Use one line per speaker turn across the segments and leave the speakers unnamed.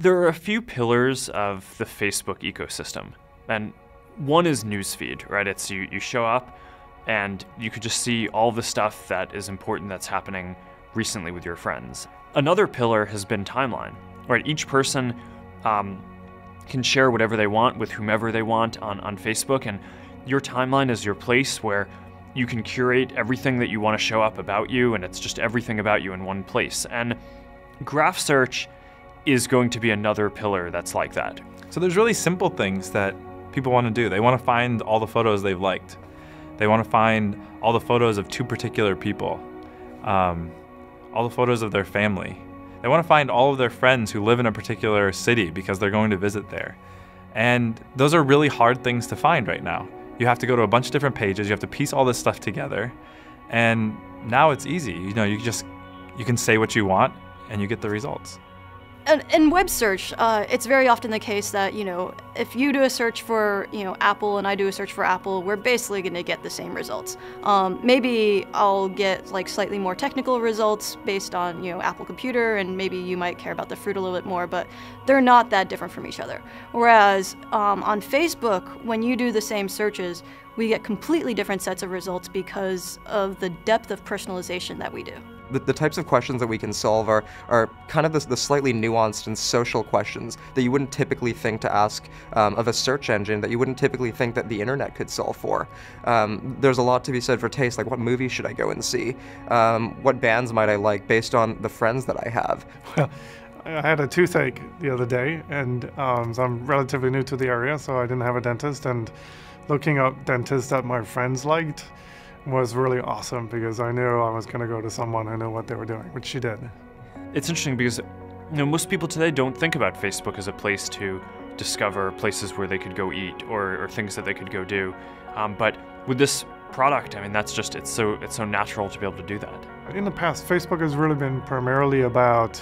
There are a few pillars of the Facebook ecosystem, and one is newsfeed, right? It's you show up and you could just see all the stuff that is important that's happening recently with your friends. Another pillar has been timeline, right? Each person can share whatever they want with whomever they want on Facebook, and your timeline is your place where you can curate everything that you want to show up about you, and it's just everything about you in one place. And Graph Search is going to be another pillar that's like that.
So there's really simple things that people want to do. They want to find all the photos they've liked. They want to find all the photos of two particular people, all the photos of their family. They want to find all of their friends who live in a particular city because they're going to visit there. And those are really hard things to find right now. You have to go to a bunch of different pages, you have to piece all this stuff together, and now it's easy. You know, you can say what you want and you get the results.
In web search, it's very often the case that, if you do a search for, Apple and I do a search for Apple, we're basically going to get the same results. Maybe I'll get like slightly more technical results based on, Apple Computer, and maybe you might care about the fruit a little bit more, but they're not that different from each other. Whereas on Facebook, when you do the same searches, we get completely different sets of results because of the depth of personalization that we do.
The types of questions that we can solve are kind of the slightly nuanced and social questions that you wouldn't typically think to ask of a search engine, that you wouldn't typically think that the internet could solve for. There's a lot to be said for taste, like what movie should I go and see? What bands might I like based on the friends that I have?
Well, I had a toothache the other day, and so I'm relatively new to the area, so I didn't have a dentist, and looking up dentists that my friends liked was really awesome because I knew I was going to go to someone who knew what they were doing, which she did.
It's interesting because most people today don't think about Facebook as a place to discover places where they could go eat or things that they could go do. But with this product, I mean, it's so natural to be able to do that.
In the past, Facebook has really been primarily about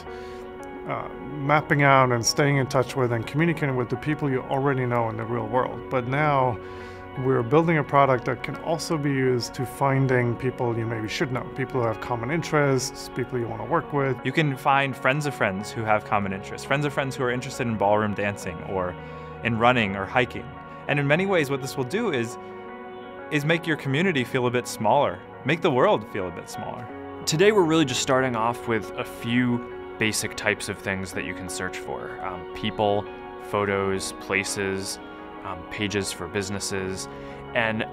mapping out and staying in touch with and communicating with the people you already know in the real world. But now we're building a product that can also be used to finding people you maybe should know, people who have common interests, people you want to work with.
You can find friends of friends who have common interests, friends of friends who are interested in ballroom dancing or in running or hiking. And in many ways, what this will do is make your community feel a bit smaller, make the world feel a bit smaller.
Today, we're really just starting off with a few basic types of things that you can search for. People, photos, places, pages for businesses, and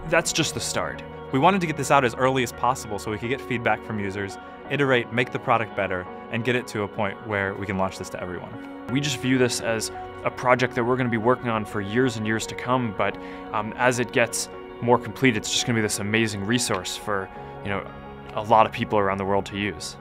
that's just the start.
We wanted to get this out as early as possible so we could get feedback from users, iterate, make the product better, and get it to a point where we can launch this to everyone.
We just view this as a project that we're going to be working on for years and years to come, but as it gets more complete, it's just going to be this amazing resource for a lot of people around the world to use.